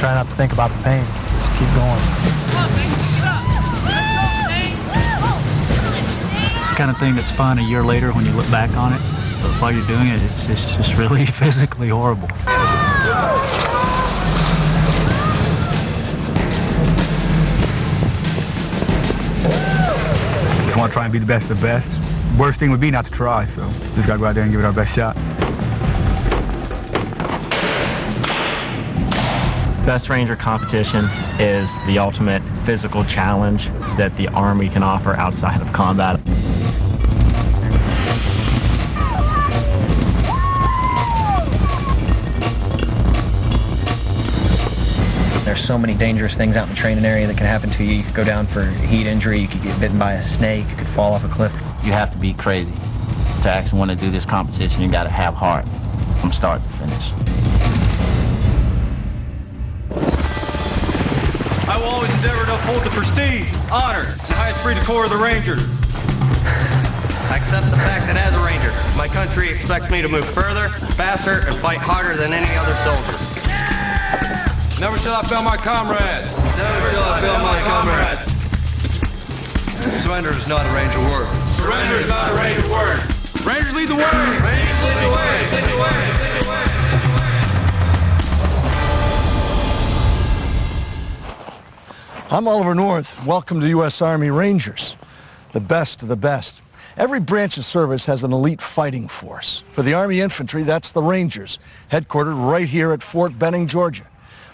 try not to think about the pain. Just keep going. It's the kind of thing that's fun a year later when you look back on it. But while you're doing it, it's just really physically horrible. Just want to try and be the best of the best. Worst thing would be not to try, so just got to go out there and give it our best shot. Best Ranger competition is the ultimate physical challenge that the Army can offer outside of combat. There's so many dangerous things out in the training area that can happen to you. You could go down for a heat injury, you could get bitten by a snake, you could fall off a cliff. You have to be crazy to actually want to do this competition. You got to have heart from start to finish. I will always endeavor to uphold the prestige, honor, and high esprit de corps of the Rangers. I accept the fact that as a Ranger, my country expects me to move further, faster, and fight harder than any other soldier. Never shall I fail my comrades. Never shall I fail my comrades. Surrender is not a Ranger word. Surrender is not a Ranger word. Rangers lead the way. Rangers lead the way. Lead the way. Lead the way. I'm Oliver North. Welcome to U.S. Army Rangers, the best of the best. Every branch of service has an elite fighting force. For the Army Infantry, that's the Rangers, headquartered right here at Fort Benning, Georgia.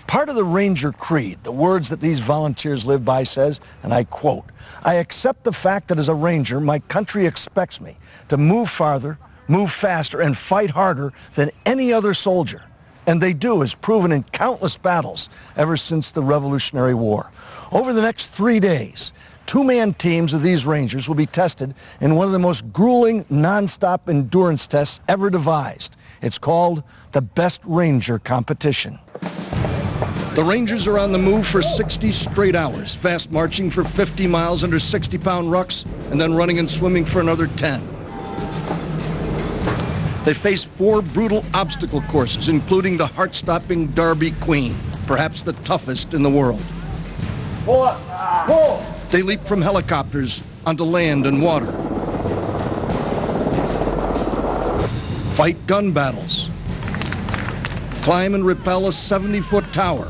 Part of the Ranger Creed, the words that these volunteers live by says, and I quote, "I accept the fact that as a Ranger, my country expects me to move farther, move faster, and fight harder than any other soldier." And they do, as proven in countless battles ever since the Revolutionary War. Over the next 3 days, two-man teams of these Rangers will be tested in one of the most grueling, non-stop endurance tests ever devised. It's called the Best Ranger Competition. The Rangers are on the move for 60 straight hours, fast marching for 50 miles under 60-pound rucks, and then running and swimming for another 10. They face 4 brutal obstacle courses, including the heart-stopping Derby Queen, perhaps the toughest in the world. They leap from helicopters onto land and water, fight gun battles, climb and rappel a 70-foot tower,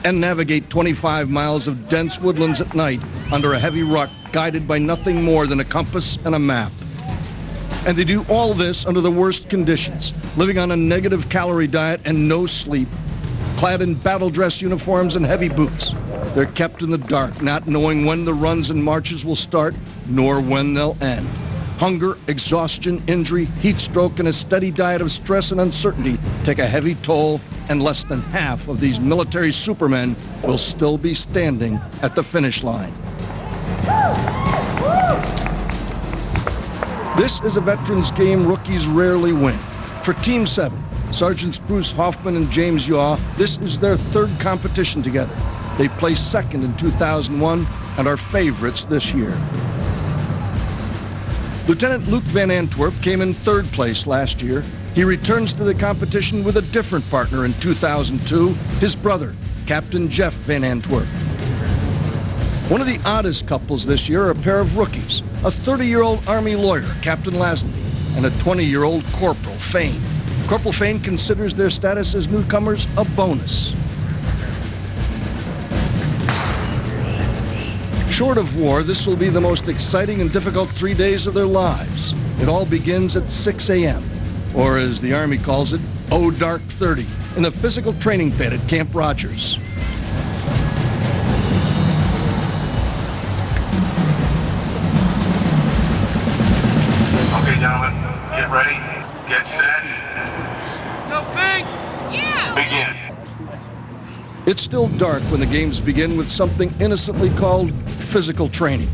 and navigate 25 miles of dense woodlands at night under a heavy ruck, guided by nothing more than a compass and a map. And they do all this under the worst conditions, living on a negative calorie diet and no sleep, clad in battle dress uniforms and heavy boots. They're kept in the dark, not knowing when the runs and marches will start, nor when they'll end. Hunger, exhaustion, injury, heat stroke, and a steady diet of stress and uncertainty take a heavy toll, and less than half of these military supermen will still be standing at the finish line. This is a veterans game rookies rarely win. For Team 7, Sergeants Bruce Hoffman and James Yaw, this is their 3rd competition together. They placed 2nd in 2001 and are favorites this year. Lieutenant Luke Van Antwerp came in 3rd place last year. He returns to the competition with a different partner in 2002, his brother, Captain Jeff Van Antwerp. One of the oddest couples this year are a pair of rookies, a 30-year-old Army lawyer, Captain Lazenby, and a 20-year-old Corporal Fain. Corporal Fain considers their status as newcomers a bonus. Short of war, this will be the most exciting and difficult 3 days of their lives. It all begins at 6 a.m., or as the Army calls it, "Oh Dark 30, in the physical training pit at Camp Rogers. Okay, gentlemen, get ready, get set. Go big! Yeah! Begin. It's still dark when the games begin with something innocently called physical training.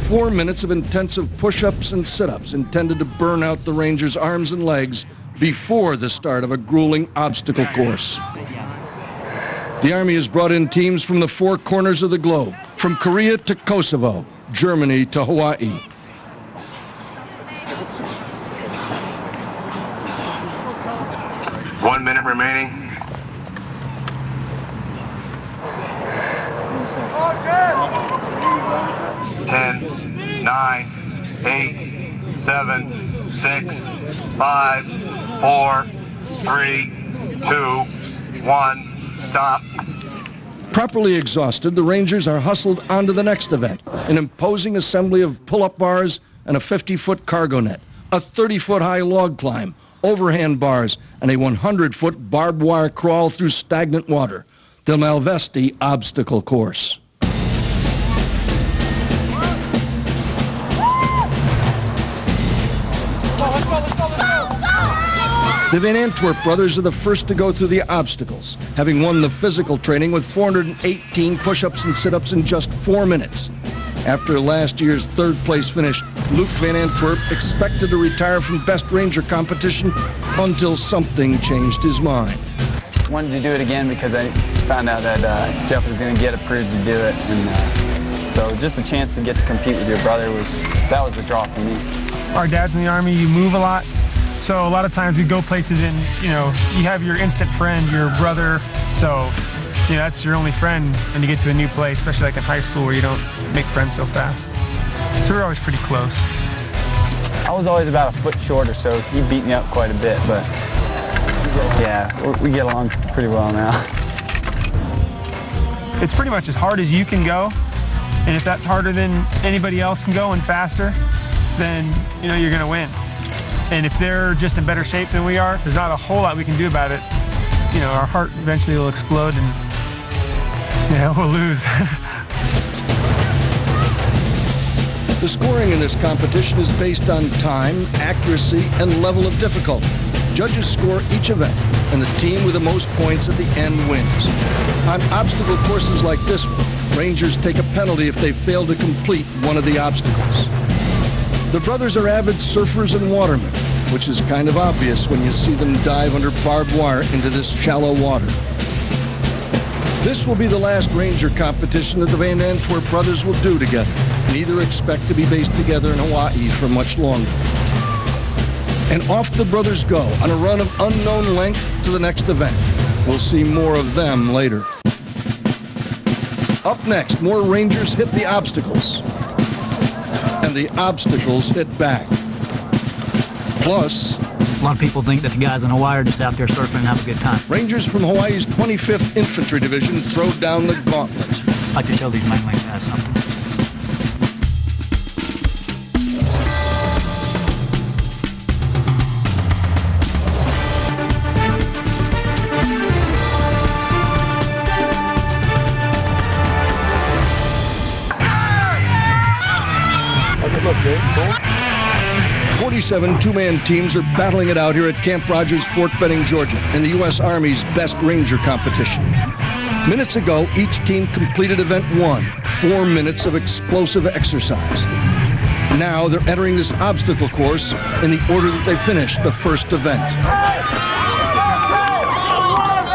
4 minutes of intensive push-ups and sit-ups intended to burn out the Rangers' arms and legs before the start of a grueling obstacle course. The Army has brought in teams from the 4 corners of the globe, from Korea to Kosovo, Germany to Hawaii. One minute remaining. 10, 9, 8, 7, 6, 5, 4, 3, 2, 1, stop. Properly exhausted, the Rangers are hustled on to the next event, an imposing assembly of pull-up bars and a 50-foot cargo net, a 30-foot high log climb, overhand bars, and a 100-foot barbed wire crawl through stagnant water, the Malvesti obstacle course. The Van Antwerp brothers are the first to go through the obstacles, having won the physical training with 418 push-ups and sit-ups in just 4 minutes. After last year's third-place finish, Luke Van Antwerp expected to retire from Best Ranger competition until something changed his mind. Wanted to do it again because I found out that Jeff was going to get approved to do it, and so just the chance to get to compete with your brother was the draw for me. Our dad's in the Army, you move a lot. So a lot of times we go places and, you have your instant friend, your brother. So, that's your only friend when you get to a new place, especially like in high school where you don't make friends so fast. So we're always pretty close. I was always about a foot shorter, so he beat me up quite a bit, but yeah, we get along pretty well now. It's pretty much as hard as you can go. And if that's harder than anybody else can go and faster, then, you're going to win. And if they're just in better shape than we are, there's not a whole lot we can do about it. Our heart eventually will explode and, we'll lose. The scoring in this competition is based on time, accuracy, and level of difficulty. Judges score each event, and the team with the most points at the end wins. On obstacle courses like this one, Rangers take a penalty if they fail to complete one of the obstacles. The brothers are avid surfers and watermen, which is kind of obvious when you see them dive under barbed wire into this shallow water. This will be the last Ranger competition that the Van Antwerp brothers will do together. Neither expect to be based together in Hawaii for much longer. And off the brothers go on a run of unknown length to the next event. We'll see more of them later. Up next, more Rangers hit the obstacles. And the obstacles hit back. Plus, a lot of people think that the guys in Hawaii are just out there surfing and having a good time. Rangers from Hawaii's 25th Infantry Division throw down the gauntlet. I'd like to show these mainland guys something. Look, Dave. 47 two-man teams are battling it out here at Camp Rogers, Fort Benning, Georgia, in the U.S. Army's Best Ranger competition. Minutes ago, each team completed event 1, 4 minutes of explosive exercise. Now they're entering this obstacle course in the order that they finished the first event.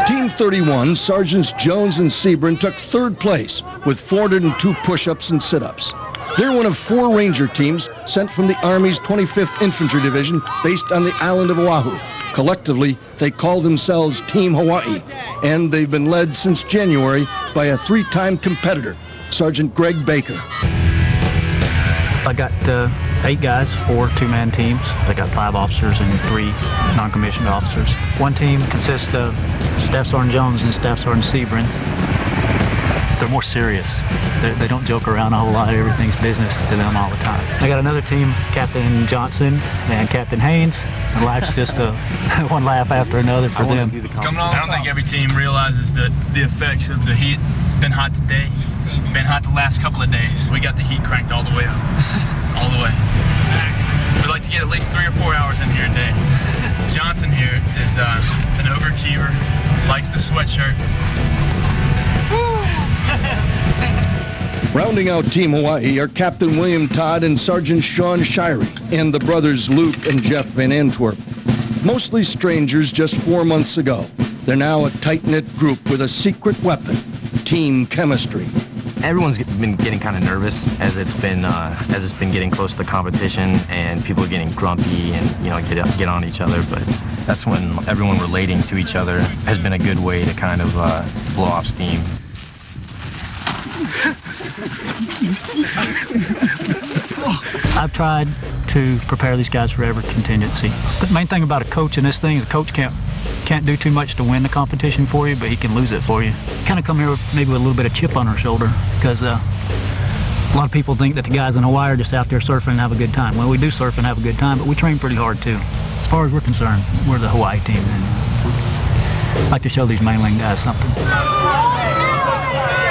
Team 31, Sergeants Jones and Sebring, took third place with 402 push-ups and sit-ups. They're one of 4 Ranger teams sent from the Army's 25th Infantry Division based on the island of Oahu. Collectively, they call themselves Team Hawaii, and they've been led since January by a 3-time competitor, Sergeant Greg Baker. I got 8 guys, 4 two-man teams. I got 5 officers and 3 non-commissioned officers. One team consists of Staff Sergeant Jones and Staff Sergeant Sebring. They're more serious. They don't joke around a whole lot. Everything's business to them all the time. I got another team, Captain Johnson and Captain Haynes. And life's just one laugh after another for them. I don't think every team realizes the effects of the heat. Been hot today, been hot the last couple of days. We got the heat cranked all the way up, all the way. We like to get at least 3 or 4 hours in here a day. Johnson here is an overachiever, likes the sweatshirt. Rounding out Team Hawaii are Captain William Todd and Sergeant Sean Shirey, and the brothers Luke and Jeff Van Antwerp. Mostly strangers just 4 months ago, they're now a tight-knit group with a secret weapon, team chemistry. Everyone's been getting kind of nervous as it's been getting close to the competition, and people are getting grumpy and get on each other. But that's when everyone relating to each other has been a good way to kind of blow off steam. I've tried to prepare these guys for every contingency. The main thing about a coach in this thing is a coach can't do too much to win the competition for you, but he can lose it for you. Kind of come here maybe with a little bit of chip on our shoulder, because a lot of people think that the guys in Hawaii are just out there surfing and have a good time. Well, we do surf and have a good time, but we train pretty hard too. As far as we're concerned, we're the Hawaii team, and we'd like to show these mainland guys something.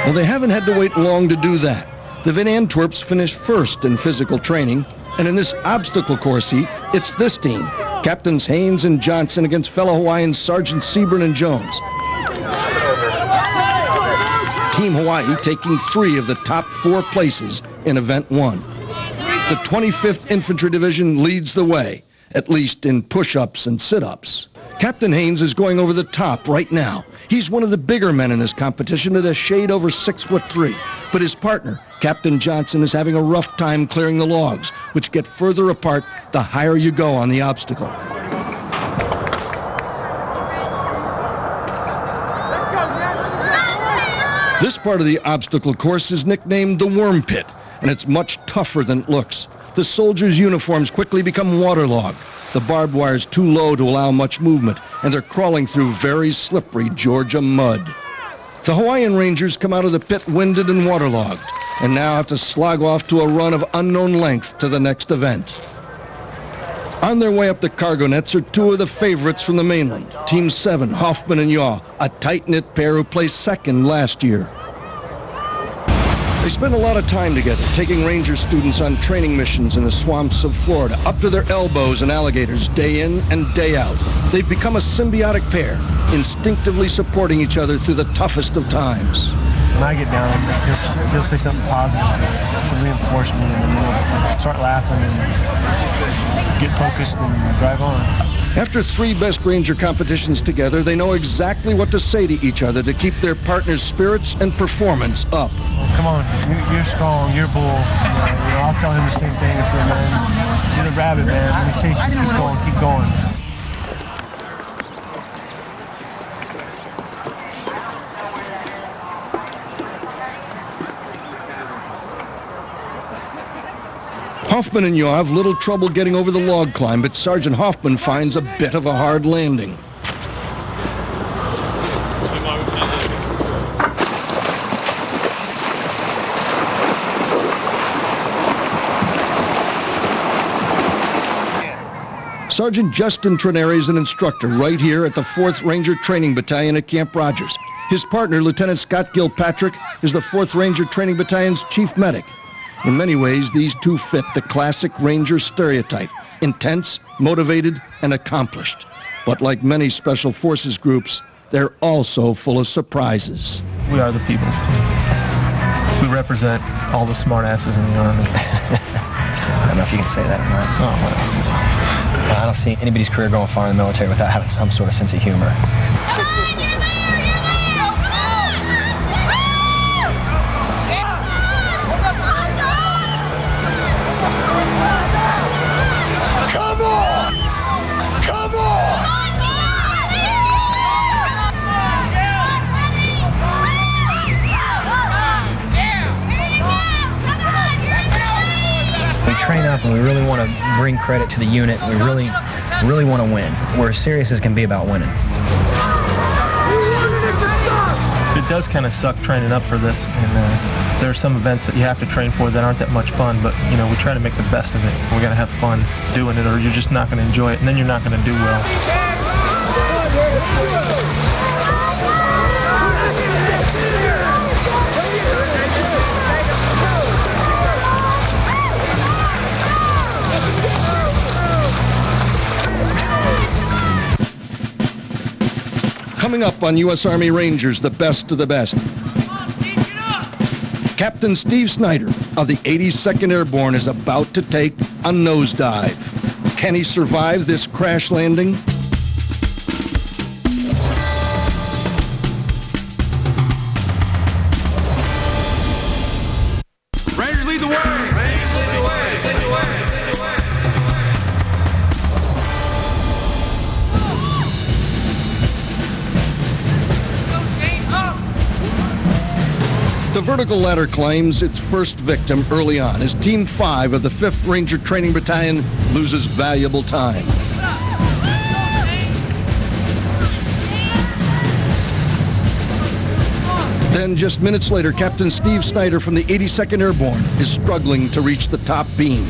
Well, they haven't had to wait long to do that. The Van Antwerps finished first in physical training, and in this obstacle course heat, it's this team, Captains Haynes and Johnson against fellow Hawaiians Sergeant Seaburn and Jones. Team Hawaii taking 3 of the top 4 places in Event 1. The 25th Infantry Division leads the way, at least in push-ups and sit-ups. Captain Haynes is going over the top right now. He's one of the bigger men in this competition at a shade over 6'3". But his partner, Captain Johnson, is having a rough time clearing the logs, which get further apart the higher you go on the obstacle. This part of the obstacle course is nicknamed the Worm Pit, and it's much tougher than it looks. The soldiers' uniforms quickly become waterlogged. The barbed wire is too low to allow much movement, and they're crawling through very slippery Georgia mud. The Hawaiian Rangers come out of the pit winded and waterlogged, and now have to slog off to a run of unknown length to the next event. On their way up the cargo nets are 2 of the favorites from the mainland, Team 7, Hoffman and Yaw, a tight-knit pair who placed second last year. They spend a lot of time together, taking Ranger students on training missions in the swamps of Florida, up to their elbows in alligators, day in and day out. They've become a symbiotic pair, instinctively supporting each other through the toughest of times. When I get down, he'll say something positive just to reinforce me, and then we'll start laughing and get focused and drive on. After 3 Best Ranger competitions together, they know exactly what to say to each other to keep their partner's spirits and performance up. Well, come on, you're strong, you're bull. I'll tell him the same thing. I say, man, you're the rabbit, man. Let me chase you. Keep going, keep going. Hoffman and Yaw have little trouble getting over the log climb, but Sergeant Hoffman finds a bit of a hard landing. Sergeant Justin Trenary is an instructor right here at the 4th Ranger Training Battalion at Camp Rogers. His partner, Lieutenant Scott Gilpatrick, is the 4th Ranger Training Battalion's chief medic. In many ways, these 2 fit the classic Ranger stereotype, intense, motivated, and accomplished. But like many Special Forces groups, they're also full of surprises. We are the people's team. We represent all the smartasses in the Army. So, I don't know if you can say that or not. Oh, well. I don't see anybody's career going far in the military without having some sort of sense of humor. Train up and we really want to bring credit to the unit. We really want to win. We're as serious as can be about winning. It does kind of suck training up for this, and there are some events that you have to train for that aren't that much fun, but we try to make the best of it. We got to have fun doing it, or you're just not going to enjoy it, and then you're not going to do well. Coming up on U.S. Army Rangers, the best of the best. Captain Steve Snyder of the 82nd Airborne is about to take a nosedive. Can he survive this crash landing? Rangers lead the way! Rangers lead the way! Lead the way! The vertical ladder claims its first victim early on as Team 5 of the 5th Ranger Training Battalion loses valuable time. Then, just minutes later, Captain Steve Snyder from the 82nd Airborne is struggling to reach the top beam.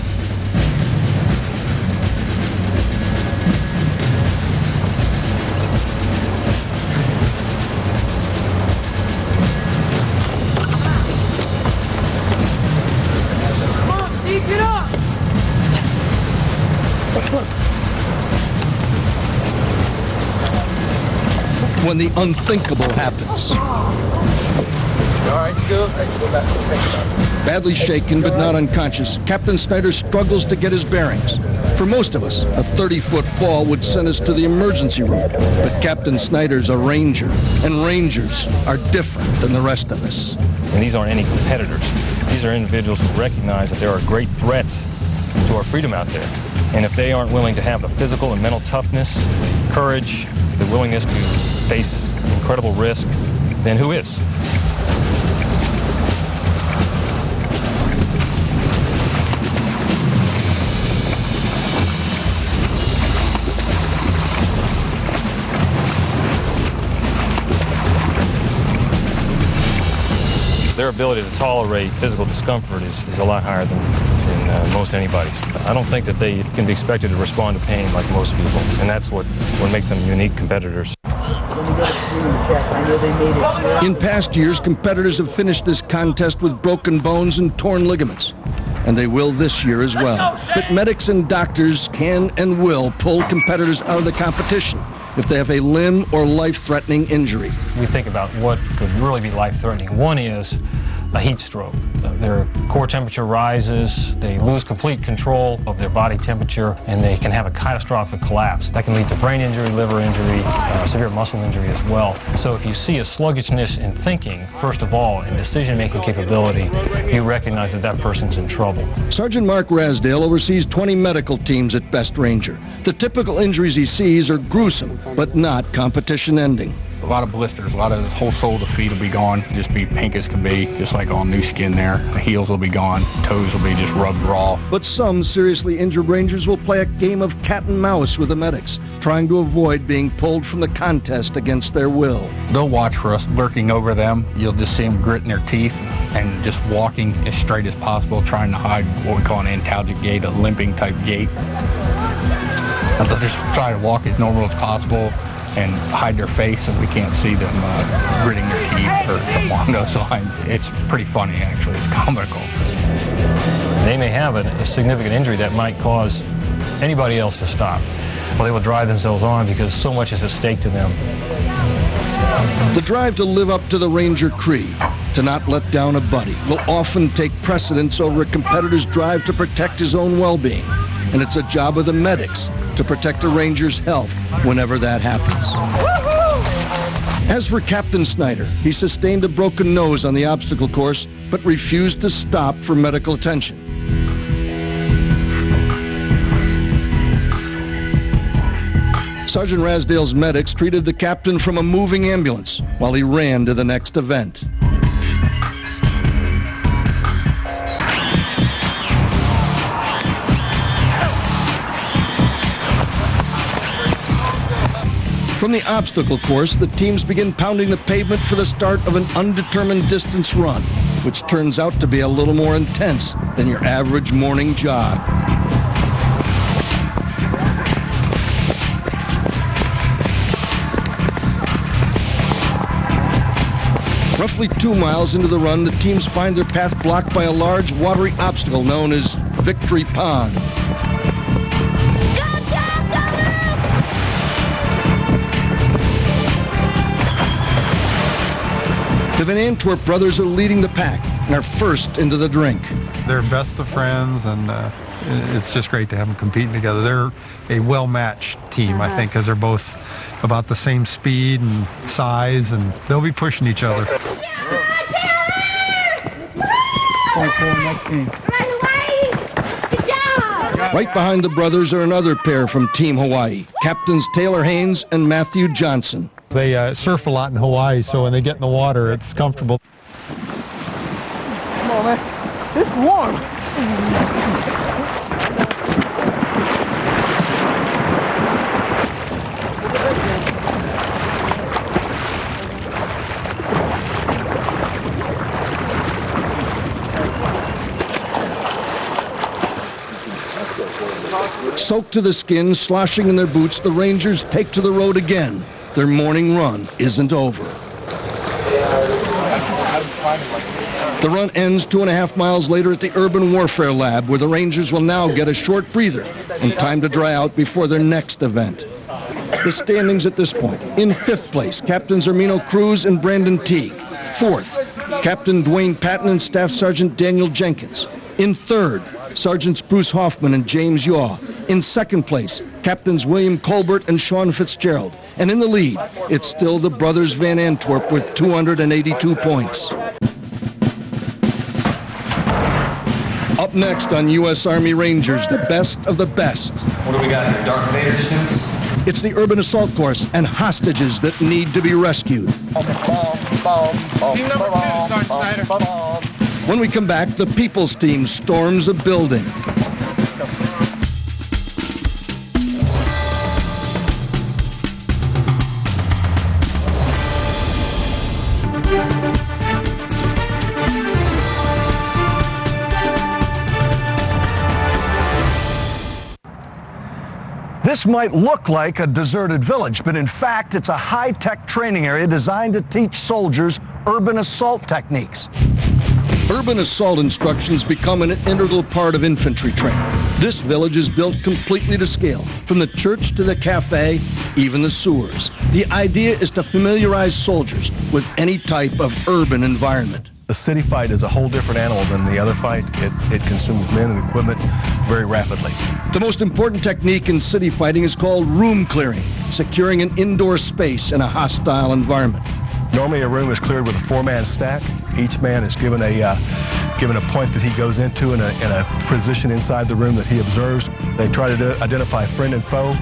When the unthinkable happens. All right, go back. Badly shaken but not unconscious, Captain Snyder struggles to get his bearings. For most of us, a 30-foot fall would send us to the emergency room. But Captain Snyder's a Ranger, and Rangers are different than the rest of us. And these aren't any competitors. These are individuals who recognize that there are great threats to our freedom out there. And if they aren't willing to have the physical and mental toughness, courage, the willingness to face incredible risk, then who is? Their ability to tolerate physical discomfort is a lot higher than most anybody's. I don't think that they can be expected to respond to pain like most people, and that's what makes them unique competitors. In past years, competitors have finished this contest with broken bones and torn ligaments, and they will this year as well. But medics and doctors can and will pull competitors out of the competition if they have a limb or life-threatening injury. We think about what could really be life-threatening. One is a heat stroke. Their core temperature rises, they lose complete control of their body temperature, and they can have a catastrophic collapse. That can lead to brain injury, liver injury, severe muscle injury as well. So if you see a sluggishness in thinking, first of all, in decision-making capability, you recognize that that person's in trouble. Sergeant Mark Rasdale oversees 20 medical teams at Best Ranger. The typical injuries he sees are gruesome, but not competition-ending. A lot of blisters, a lot of the whole sole of the feet will be gone, just be pink as can be, just like all new skin there. The heels will be gone, toes will be just rubbed raw. But some seriously injured Rangers will play a game of cat and mouse with the medics, trying to avoid being pulled from the contest against their will. They'll watch for us lurking over them. You'll just see them gritting their teeth and just walking as straight as possible, trying to hide what we call an antalgic gait, a limping type gait. And they'll just try to walk as normal as possible and hide their face so we can't see them gritting their teeth or something along those lines. It's pretty funny, actually. It's comical. They may have a significant injury that might cause anybody else to stop. Well, they will drive themselves on because so much is at stake to them. The drive to live up to the Ranger creed, to not let down a buddy, will often take precedence over a competitor's drive to protect his own well-being. And it's a job of the medics to protect a Ranger's health whenever that happens. As for Captain Snyder, he sustained a broken nose on the obstacle course, but refused to stop for medical attention. Sergeant Rasdale's medics treated the captain from a moving ambulance while he ran to the next event. From the obstacle course, the teams begin pounding the pavement for the start of an undetermined distance run, which turns out to be a little more intense than your average morning jog. Roughly 2 miles into the run, the teams find their path blocked by a large, watery obstacle known as Victory Pond. The Van Antwerp brothers are leading the pack and are first into the drink. They're best of friends, and it's just great to have them competing together. They're a well-matched team, I think, because they're both about the same speed and size, and they'll be pushing each other. Right behind the brothers are another pair from Team Hawaii, Captains Taylor Haynes and Matthew Johnson. They surf a lot in Hawaii, so when they get in the water, it's comfortable. Oh, man. It's warm. Soaked to the skin, sloshing in their boots, the Rangers take to the road again. Their morning run isn't over. The run ends 2.5 miles later at the Urban Warfare Lab, where the Rangers will now get a short breather and time to dry out before their next event. The standings at this point: in 5th place, Captains Ermino Cruz and Brandon Teague. 4th, Captain Dwayne Patton and Staff Sergeant Daniel Jenkins. In 3rd, Sergeants Bruce Hoffman and James Yaw. In 2nd place, Captains William Colbert and Sean Fitzgerald. And in the lead, it's still the brothers Van Antwerp with 282 points. Up next on U.S. Army Rangers, the best of the best. What do we got here? Darth Vader suits? It's the Urban Assault Course and hostages that need to be rescued. Team number 2, Sergeant Snyder. When we come back, the People's Team storms a building. This might look like a deserted village, but in fact, it's a high-tech training area designed to teach soldiers urban assault techniques. Urban assault instructions become an integral part of infantry training. This village is built completely to scale, from the church to the cafe, even the sewers. The idea is to familiarize soldiers with any type of urban environment. The city fight is a whole different animal than the other fight. It consumes men and equipment very rapidly. The most important technique in city fighting is called room clearing, securing an indoor space in a hostile environment. Normally a room is cleared with a 4-man stack. Each man is given a point that he goes into in a position inside the room that he observes. They try to identify friend and foe,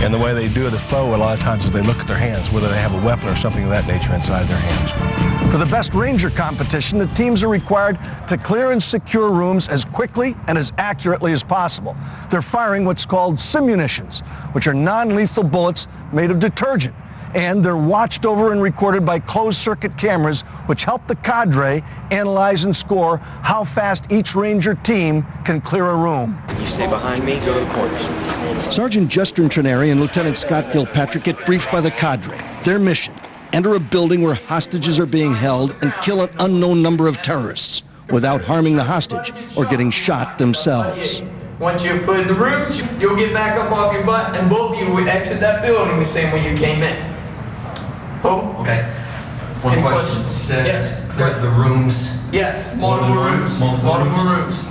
and the way they do the foe a lot of times is they look at their hands, whether they have a weapon or something of that nature inside their hands. For the best Ranger competition, the teams are required to clear and secure rooms as quickly and as accurately as possible. They're firing what's called simunitions, which are non-lethal bullets made of detergent. And they're watched over and recorded by closed-circuit cameras, which help the cadre analyze and score how fast each Ranger team can clear a room. You stay behind me, go to the corners. Sergeant Justin Trenary and Lieutenant Scott Gilpatrick get briefed by the cadre. Their mission: enter a building where hostages are being held and kill an unknown number of terrorists without harming the hostage or getting shot themselves. Once you're put in the rooms, you'll get back up off your butt, and both of you will exit that building the same way you came in. Oh, okay. One question. Yes. Clear the rooms. Yes, multiple rooms. Multiple rooms.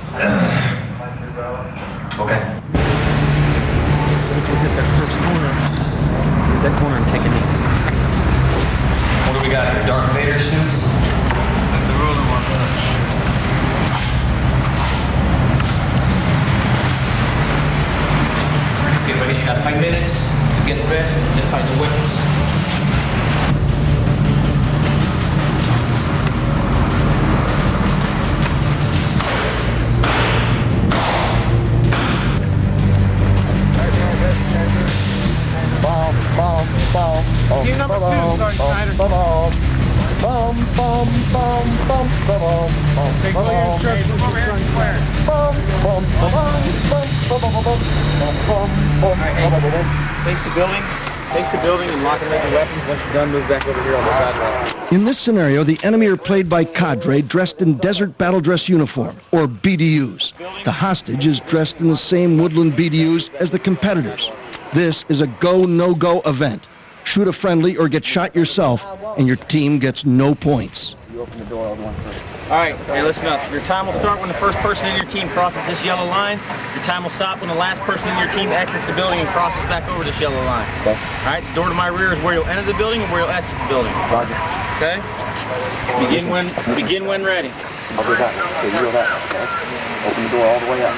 Okay. Hit that first corner. Hit that corner and take a knee. What do we got here? Darth Vader suits? The ruler one. Okay, buddy, you got 5 minutes to get dressed and just find your weapons. Team number 2, Sergeant Snyder. Take all your instructions over here and square. Face the building and lock and load your weapons. Once you're done, move back over here on the sidewalk. In this scenario, the enemy are played by cadre dressed in desert battle dress uniform, or BDUs. The hostage is dressed in the same woodland BDUs as the competitors. This is a go, no-go event. Shoot a friendly or get shot yourself, and your team gets no points. You open the door, I'll go on first. All right, hey, listen up. Your time will start when the first person in your team crosses this yellow line. Your time will stop when the last person in your team exits the building and crosses back over this yellow line. Okay. All right, the door to my rear is where you'll enter the building and where you'll exit the building. Roger. Okay? Begin when ready. I'll do that. So you do that, okay? Open the door all the way up.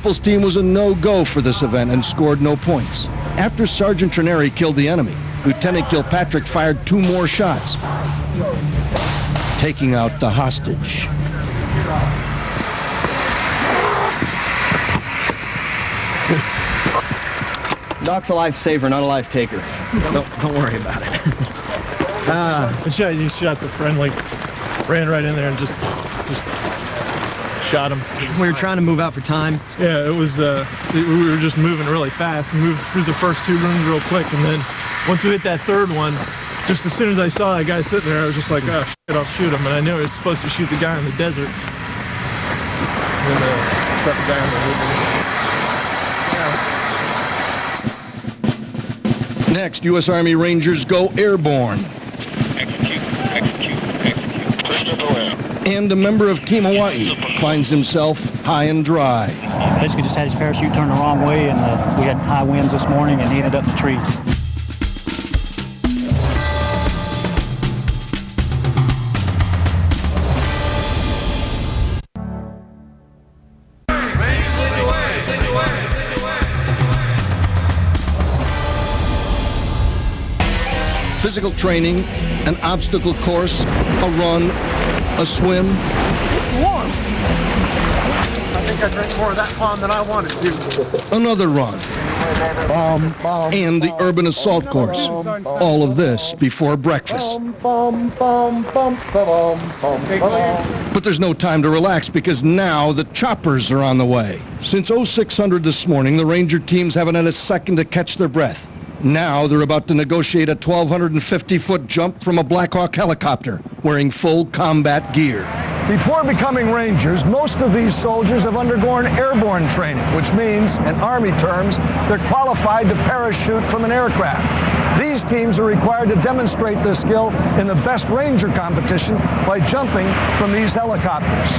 People's team was a no-go for this event and scored no points. After Sergeant Trineri killed the enemy, Lieutenant Gilpatrick fired 2 more shots, taking out the hostage. Doc's a lifesaver, not a life taker. Don't worry about it. You shot the friendly, ran right in there and just shot him. We were trying to move out for time. Yeah, it was, we were just moving really fast, moved through the first 2 rooms real quick, and then once we hit that 3rd one, just as soon as I saw that guy sitting there, I was just like, oh, shit, I'll shoot him. And I knew I was supposed to shoot the guy in the desert. And then shot the guy in the river. Next, U.S. Army Rangers go airborne. Execute. Crystal, go ahead. And a member of Team Hawaii finds himself high and dry. Basically just had his parachute turned the wrong way, and we had high winds this morning, and he ended up in the trees. Physical training, an obstacle course, a run, a swim. It's warm. I think I drank more of that pond than I wanted to. Another run. And the urban assault course. All of this before breakfast. But there's no time to relax because now the choppers are on the way. Since 0600 this morning, the Ranger teams haven't had a second to catch their breath. Now they're about to negotiate a 1,250-foot jump from a Black Hawk helicopter, wearing full combat gear. Before becoming Rangers, most of these soldiers have undergone airborne training, which means, in Army terms, they're qualified to parachute from an aircraft. These teams are required to demonstrate their skill in the best Ranger competition by jumping from these helicopters.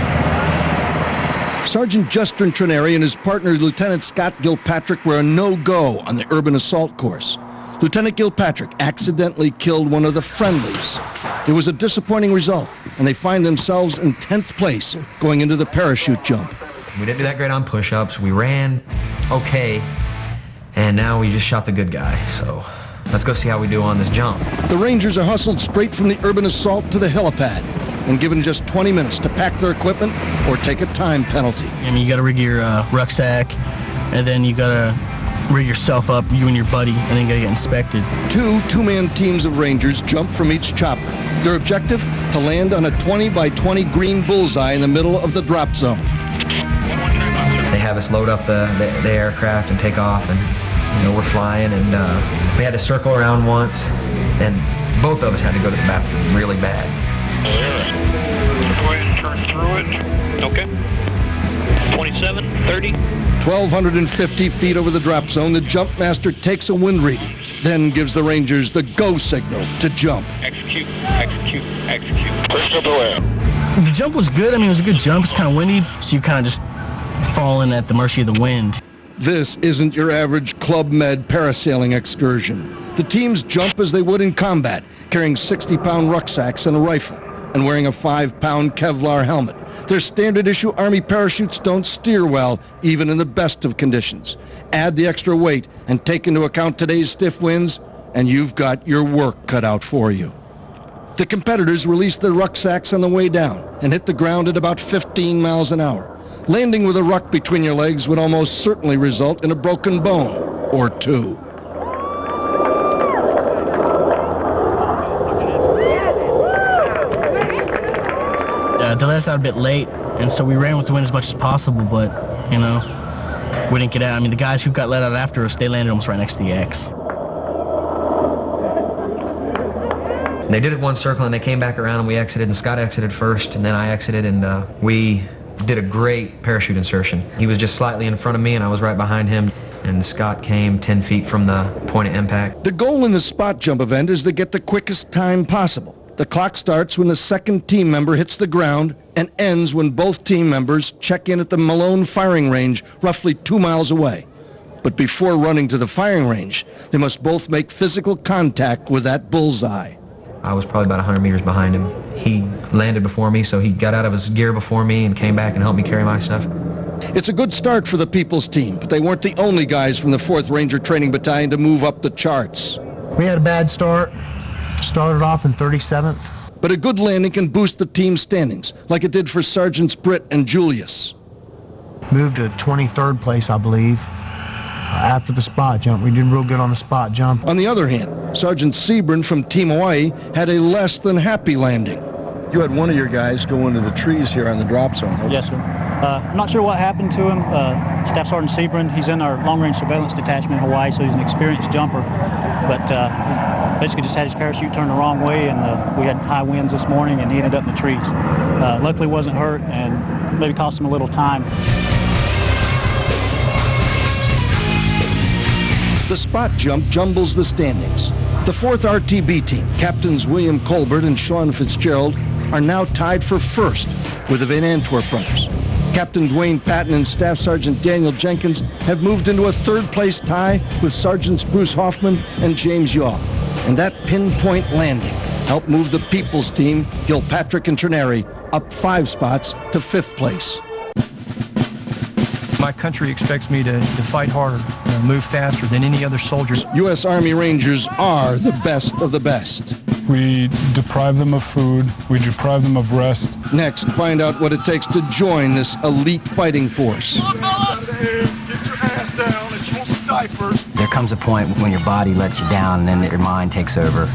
Sergeant Justin Trineri and his partner, Lieutenant Scott Gilpatrick, were a no-go on the urban assault course. Lieutenant Gilpatrick accidentally killed one of the friendlies. It was a disappointing result, and they find themselves in 10th place going into the parachute jump. We didn't do that great on push-ups. We ran okay, and now we just shot the good guy. So let's go see how we do on this jump. The Rangers are hustled straight from the urban assault to the helipad and given just 20 minutes to pack their equipment or take a time penalty. I mean, you got to rig your rucksack, and then you got to rig yourself up, you and your buddy, and then you got to get inspected. Two-man teams of Rangers jump from each chopper. Their objective, to land on a 20-by-20 green bullseye in the middle of the drop zone. They have us load up the aircraft and take off, and we're flying, and we had to circle around once, and both of us had to go to the bathroom really bad. Go ahead and turn through it. Okay. 27, 30. 1,250 feet over the drop zone, the jump master takes a wind reading, then gives the Rangers the go signal to jump. Execute. Crystal, go ahead. The jump was good. I mean, it was a good jump. It's kind of windy, so you kind of just falling at the mercy of the wind. This isn't your average Club Med parasailing excursion. The teams jump as they would in combat, carrying 60-pound rucksacks and a rifle, and wearing a 5-pound Kevlar helmet. Their standard-issue Army parachutes don't steer well, even in the best of conditions. Add the extra weight and take into account today's stiff winds, and you've got your work cut out for you. The competitors released their rucksacks on the way down and hit the ground at about 15 miles an hour. Landing with a ruck between your legs would almost certainly result in a broken bone or two. They let us out a bit late, and so we ran with the wind as much as possible, but, we didn't get out. I mean, the guys who got let out after us, they landed almost right next to the X. They did it one circle, and they came back around, and we exited, and Scott exited first, and then I exited, and we did a great parachute insertion. He was just slightly in front of me, and I was right behind him, and Scott came 10 feet from the point of impact. The goal in the spot jump event is to get the quickest time possible. The clock starts when the second team member hits the ground and ends when both team members check in at the Malone firing range, roughly 2 miles away. But before running to the firing range, they must both make physical contact with that bullseye. I was probably about 100 meters behind him. He landed before me, so he got out of his gear before me and came back and helped me carry my stuff. It's a good start for the People's Team, but they weren't the only guys from the 4th Ranger Training Battalion to move up the charts. We had a bad start. Started off in 37th. But a good landing can boost the team's standings, like it did for Sergeants Britt and Julius. Moved to 23rd place, I believe, after the spot jump. We did real good on the spot jump. On the other hand, Sergeant Sebring from Team Hawaii had a less than happy landing. You had one of your guys go into the trees here on the drop zone. Okay? Yes, sir. I'm not sure what happened to him. Staff Sergeant Sebring, he's in our long-range surveillance detachment in Hawaii, so he's an experienced jumper. But basically just had his parachute turned the wrong way, and we had high winds this morning, and he ended up in the trees. Luckily wasn't hurt, and maybe cost him a little time. The spot jump jumbles the standings. The 4th RTB team, Captains William Colbert and Sean Fitzgerald, are now tied for 1st with the Van Antwerp brothers. Captain Dwayne Patton and Staff Sergeant Daniel Jenkins have moved into a 3rd place tie with Sergeants Bruce Hoffman and James Yaw. And that pinpoint landing helped move the People's Team, Gilpatrick and Ternary, up 5 spots to 5th place. My country expects me to fight harder, move faster than any other soldier. U.S. Army Rangers are the best of the best. We deprive them of food. We deprive them of rest. Next, find out what it takes to join this elite fighting force. Get your ass down if you want some diapers. There comes a point when your body lets you down and then your mind takes over.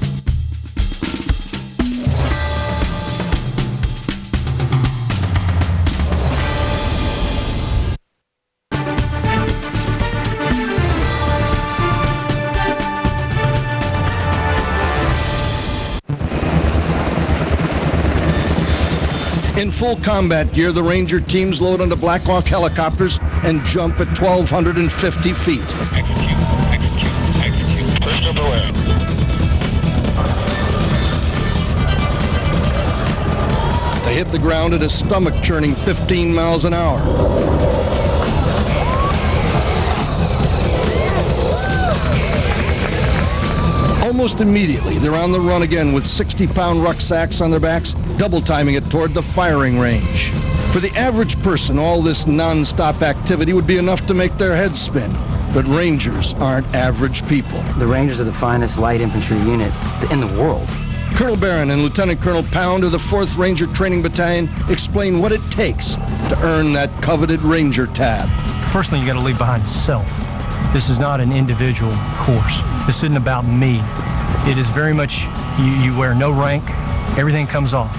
In full combat gear, the Ranger teams load onto Black Hawk helicopters and jump at 1,250 feet. They hit the ground at a stomach-churning 15 miles an hour. Almost immediately, they're on the run again with 60-pound rucksacks on their backs, double-timing it toward the firing range. For the average person, all this non-stop activity would be enough to make their heads spin. But Rangers aren't average people. The Rangers are the finest light infantry unit in the world. Colonel Barron and Lieutenant Colonel Pound of the 4th Ranger Training Battalion explain what it takes to earn that coveted Ranger tab. First thing you got to leave behind is self. This is not an individual course. This isn't about me. It is very much, you wear no rank, everything comes off.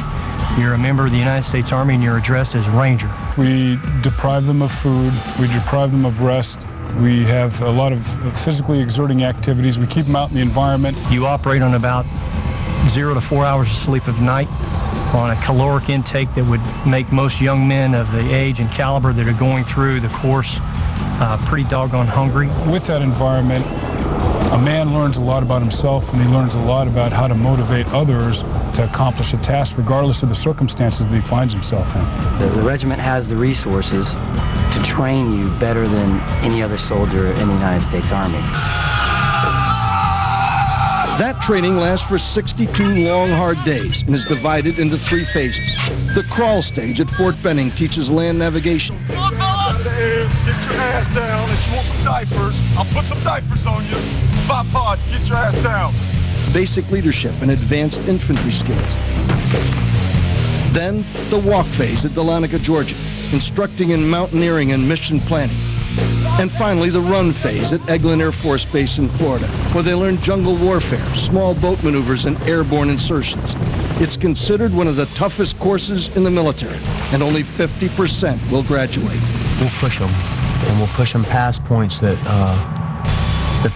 You're a member of the United States Army and you're addressed as Ranger. We deprive them of food. We deprive them of rest. We have a lot of physically exerting activities. We keep them out in the environment. You operate on about 0 to 4 hours of sleep of night on a caloric intake that would make most young men of the age and caliber that are going through the course pretty doggone hungry. With that environment, a man learns a lot about himself, and he learns a lot about how to motivate others to accomplish a task regardless of the circumstances that he finds himself in. The regiment has the resources to train you better than any other soldier in the United States Army. That training lasts for 62 long, hard days and is divided into 3 phases. The crawl stage at Fort Benning teaches land navigation. Come on, fellas! Get your ass down if you want some diapers. I'll put some diapers on you. Bipod, get your ass down. Basic leadership and advanced infantry skills. Then, the walk phase at Dahlonega, Georgia, instructing in mountaineering and mission planning. And finally, the run phase at Eglin Air Force Base in Florida, where they learn jungle warfare, small boat maneuvers, and airborne insertions. It's considered one of the toughest courses in the military, and only 50% will graduate. We'll push them, and we'll push them past points that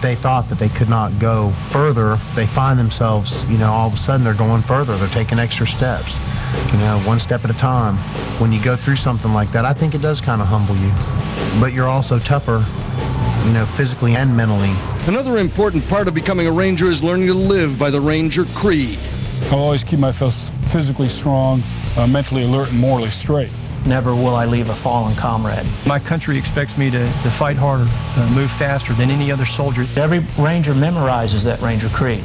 they thought that they could not go further. They find themselves, all of a sudden they're going further. They're taking extra steps, one step at a time. When you go through something like that, I think it does kind of humble you. But you're also tougher, physically and mentally. Another important part of becoming a Ranger is learning to live by the Ranger Creed. I'll always keep myself physically strong, mentally alert, and morally straight. Never will I leave a fallen comrade. My country expects me to fight harder, move faster than any other soldier. Every Ranger memorizes that Ranger Creed.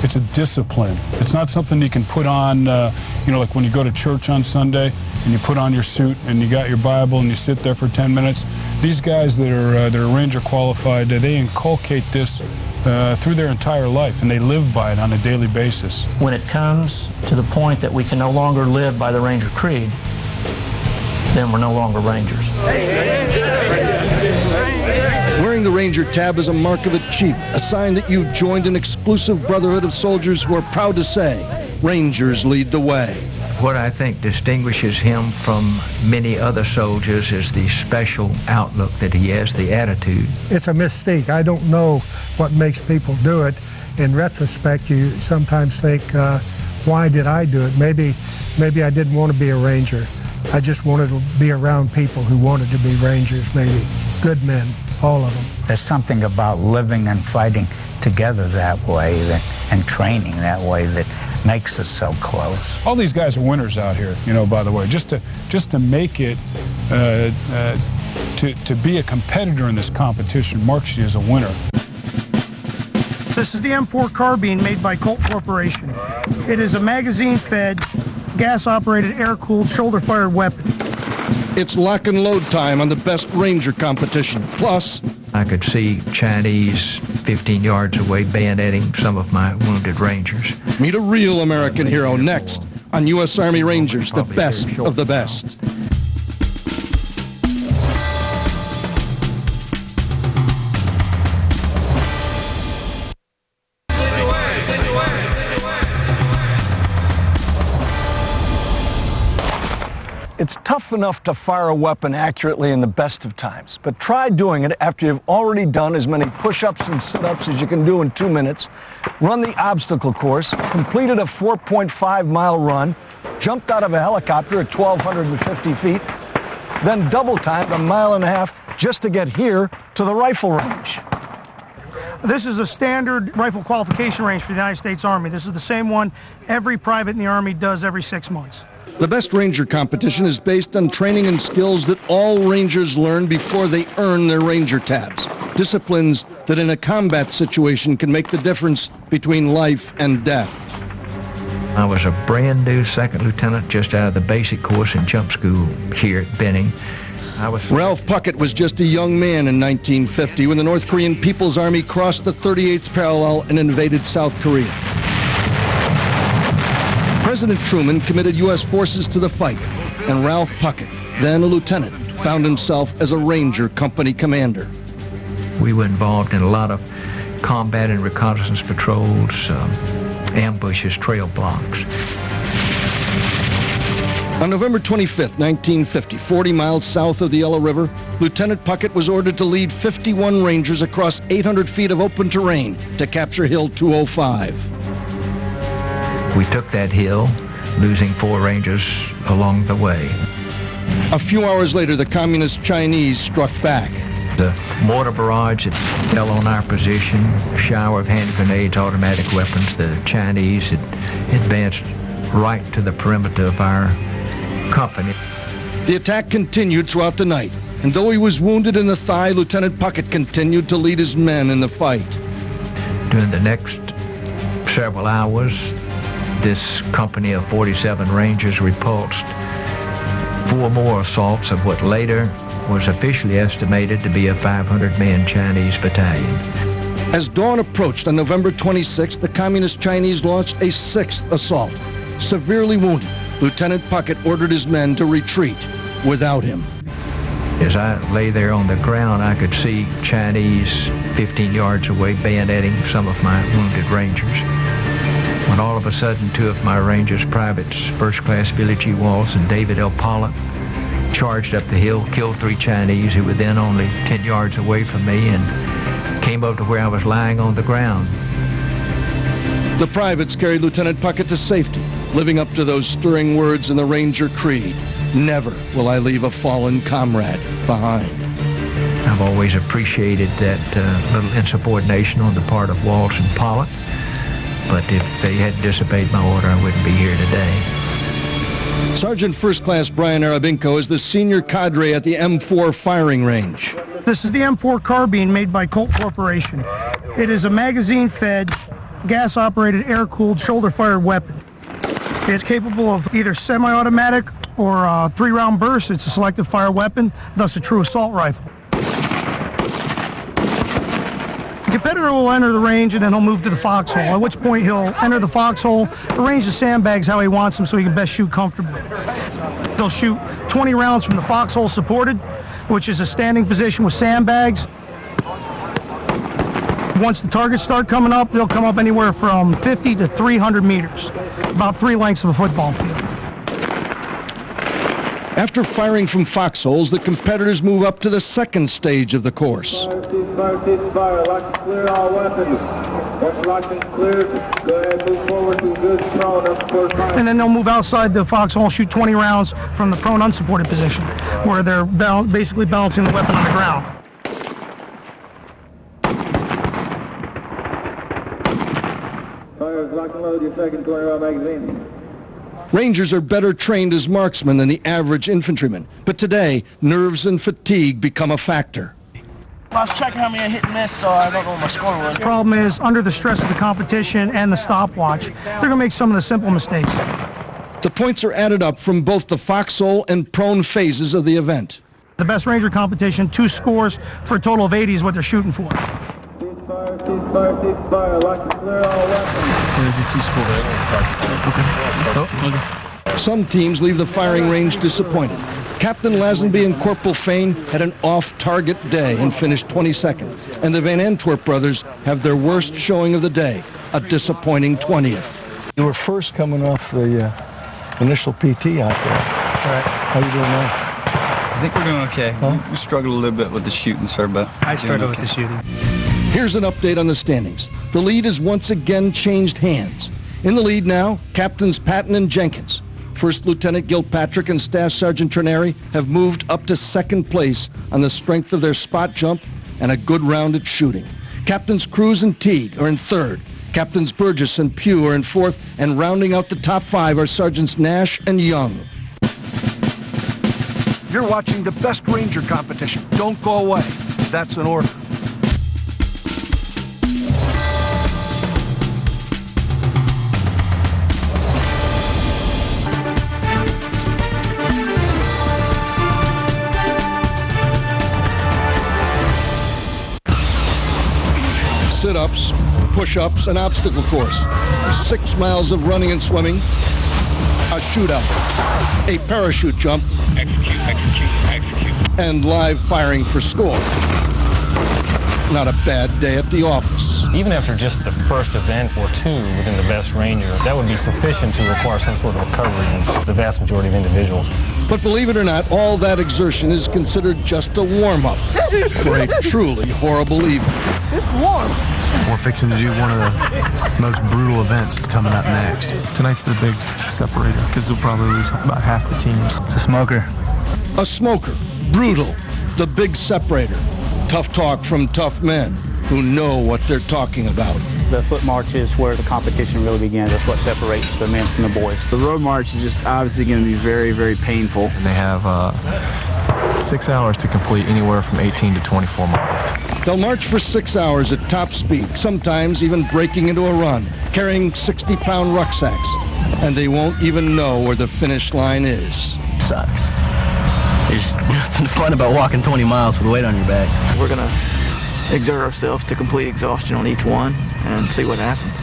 It's a discipline. It's not something you can put on, like when you go to church on Sunday and you put on your suit and you got your Bible and you sit there for 10 minutes. These guys that are Ranger qualified, they inculcate this through their entire life, and they live by it on a daily basis. When it comes to the point that we can no longer live by the Ranger Creed, then we're no longer Rangers. Wearing the Ranger tab is a mark of a chief, a sign that you've joined an exclusive brotherhood of soldiers who are proud to say, Rangers lead the way. What I think distinguishes him from many other soldiers is the special outlook that he has, the attitude. It's a mystique. I don't know what makes people do it. In retrospect, you sometimes think, why did I do it? Maybe I didn't want to be a Ranger. I just wanted to be around people who wanted to be Rangers, maybe good men, all of them. There's something about living and fighting together that way and training that way that makes us so close. All these guys are winners out here, by the way. Just to make it, to be a competitor in this competition marks you as a winner. This is the M4 carbine made by Colt Corporation. It is a magazine-fed, gas-operated, air-cooled, shoulder-fired weapon. It's lock and load time on the best Ranger competition. Plus, I could see Chinese 15 yards away bayoneting some of my wounded Rangers. Meet a real American hero next on U.S. Army Rangers, the best of the best. It's tough enough to fire a weapon accurately in the best of times, but try doing it after you've already done as many push-ups and sit-ups as you can do in 2 minutes, run the obstacle course, completed a 4.5-mile run, jumped out of a helicopter at 1,250 feet, then double-timed 1.5 miles just to get here to the rifle range. This is a standard rifle qualification range for the United States Army. This is the same one every private in the Army does every 6 months. The best Ranger competition is based on training and skills that all Rangers learn before they earn their Ranger tabs. Disciplines that in a combat situation can make the difference between life and death. I was a brand new second lieutenant just out of the basic course in jump school here at Benning. Ralph Puckett was just a young man in 1950 when the North Korean People's Army crossed the 38th parallel and invaded South Korea. President Truman committed U.S. forces to the fight, and Ralph Puckett, then a lieutenant, found himself as a Ranger company commander. We were involved in a lot of combat and reconnaissance patrols, ambushes, trail blocks. On November 25th, 1950, 40 miles south of the Yellow River, Lieutenant Puckett was ordered to lead 51 Rangers across 800 feet of open terrain to capture Hill 205. We took that hill, losing 4 Rangers along the way. A few hours later, the Communist Chinese struck back. The mortar barrage that fell on our position, a shower of hand grenades, automatic weapons, the Chinese had advanced right to the perimeter of our company. The attack continued throughout the night, and though he was wounded in the thigh, Lieutenant Puckett continued to lead his men in the fight. During the next several hours, this company of 47 Rangers repulsed 4 more assaults of what later was officially estimated to be a 500-man Chinese battalion. As dawn approached on November 26th, the Communist Chinese launched a 6th assault. Severely wounded, Lieutenant Puckett ordered his men to retreat without him. As I lay there on the ground, I could see Chinese 15 yards away bayoneting some of my wounded Rangers. When all of a sudden 2 of my Rangers, Privates First Class Billy G. Walls and David L. Pollock, charged up the hill, killed 3 Chinese who were then only 10 yards away from me, and came up to where I was lying on the ground. The privates carried Lieutenant Puckett to safety, living up to those stirring words in the Ranger Creed, "Never will I leave a fallen comrade behind." I've always appreciated that little insubordination on the part of Walsh and Pollock. But if they had disobeyed my order, I wouldn't be here today. Sergeant First Class Brian Arabinko is the senior cadre at the M4 firing range. This is the M4 carbine made by Colt Corporation. It is a magazine-fed, gas-operated, air-cooled, shoulder-fired weapon. It's capable of either semi-automatic or 3-round burst. It's a selective fire weapon, thus a true assault rifle. The competitor will enter the range and then he'll move to the foxhole, at which point he'll enter the foxhole, arrange the sandbags how he wants them so he can best shoot comfortably. They'll shoot 20 rounds from the foxhole supported, which is a standing position with sandbags. Once the targets start coming up, they'll come up anywhere from 50 to 300 meters, about 3 lengths of a football field. After firing from foxholes, the competitors move up to the second stage of the course. Fire. Lock and clear all weapons. Once locked and cleared, go ahead, move forward to good prone up first line. And then they'll move outside the foxhole and shoot 20 rounds from the prone unsupported position, where they're basically balancing the weapon on the ground. Fire, lock and load your second 20-round magazine. Rangers are better trained as marksmen than the average infantryman, but today, nerves and fatigue become a factor. I was checking how many I hit and miss, so I don't know what my score was. The problem is, under the stress of the competition and the stopwatch, they're going to make some of the simple mistakes. The points are added up from both the foxhole and prone phases of the event. The best Ranger competition, 2 scores for a total of 80 is what they're shooting for. Ceasefire, lock and clear all weapons. There's the 2 scores. Okay. Some teams leave the firing range disappointed. Captain Lazenby and Corporal Fain had an off-target day and finished 22nd. And the Van Antwerp brothers have their worst showing of the day, a disappointing 20th. You were first coming off the initial PT out there. Right. How you doing now? I think we're doing okay. Huh? We struggled a little bit with the shooting, sir, but I struggled with the shooting. Here's an update on the standings. The lead has once again changed hands. In the lead now, Captains Patton and Jenkins. First Lieutenant Gilpatrick and Staff Sergeant Trenary have moved up to second place on the strength of their spot jump and a good round at shooting. Captains Cruz and Teague are in third. Captains Burgess and Pugh are in fourth, and rounding out the top 5 are Sergeants Nash and Young. You're watching the best Ranger competition. Don't go away. That's an order. Sit-ups, push-ups, an obstacle course, 6 miles of running and swimming, a shootout, a parachute jump, execute, and live firing for score. Not a bad day at the office. Even after just the first event or 2 within the Best Ranger, that would be sufficient to require some sort of recovery in the vast majority of individuals. But believe it or not, all that exertion is considered just a warm-up for a truly horrible evening. It's warm. We're fixing to do one of the most brutal events coming up next. Tonight's the big separator, because we'll probably lose about half the teams. It's a smoker. A smoker, brutal, the big separator. Tough talk from tough men who know what they're talking about. The foot march is where the competition really begins. That's what separates the men from the boys. The road march is just obviously going to be very, very painful. And they have 6 hours to complete anywhere from 18 to 24 miles. They'll march for 6 hours at top speed, sometimes even breaking into a run, carrying 60-pound rucksacks. And they won't even know where the finish line is. Sucks. There's nothing fun about walking 20 miles with weight on your back. We're going to exert ourselves to complete exhaustion on each one and see what happens.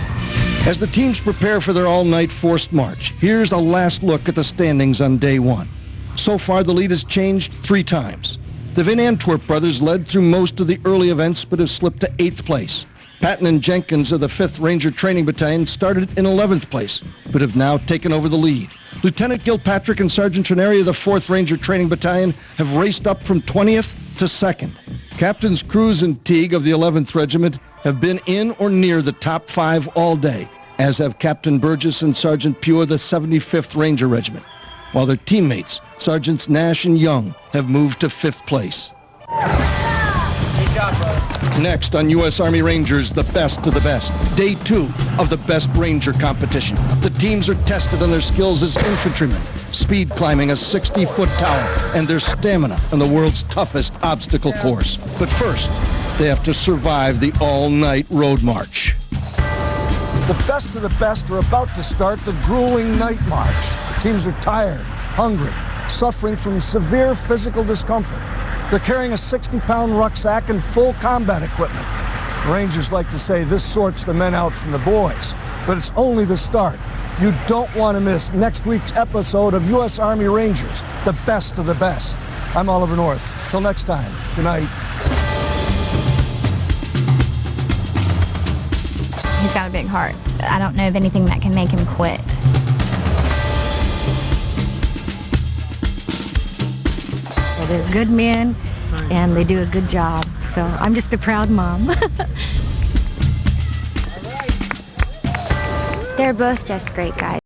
As the teams prepare for their all-night forced march, here's a last look at the standings on day 1. So far, the lead has changed 3 times. The Van Antwerp brothers led through most of the early events, but have slipped to 8th place. Patton and Jenkins of the 5th Ranger Training Battalion started in 11th place, but have now taken over the lead. Lieutenant Gilpatrick and Sergeant Trenary of the 4th Ranger Training Battalion have raced up from 20th to 2nd. Captains Cruz and Teague of the 11th Regiment have been in or near the top 5 all day, as have Captain Burgess and Sergeant Pugh of the 75th Ranger Regiment, while their teammates, Sergeants Nash and Young, have moved to 5th place. Good job, brother. Next on U.S. Army Rangers, the best of the best. Day 2 of the Best Ranger competition. The teams are tested on their skills as infantrymen, speed climbing a 60-foot tower, and their stamina on the world's toughest obstacle course. But first, they have to survive the all-night road march. The best of the best are about to start the grueling night march. Teams are tired, hungry, suffering from severe physical discomfort. They're carrying a 60-pound rucksack and full combat equipment. Rangers like to say this sorts the men out from the boys, but it's only the start. You don't want to miss next week's episode of U.S. Army Rangers, the best of the best. I'm Oliver North. Till next time, good night. He's got a big heart. I don't know of anything that can make him quit. Well, they're good men, and they do a good job. So I'm just a proud mom. They're both just great guys.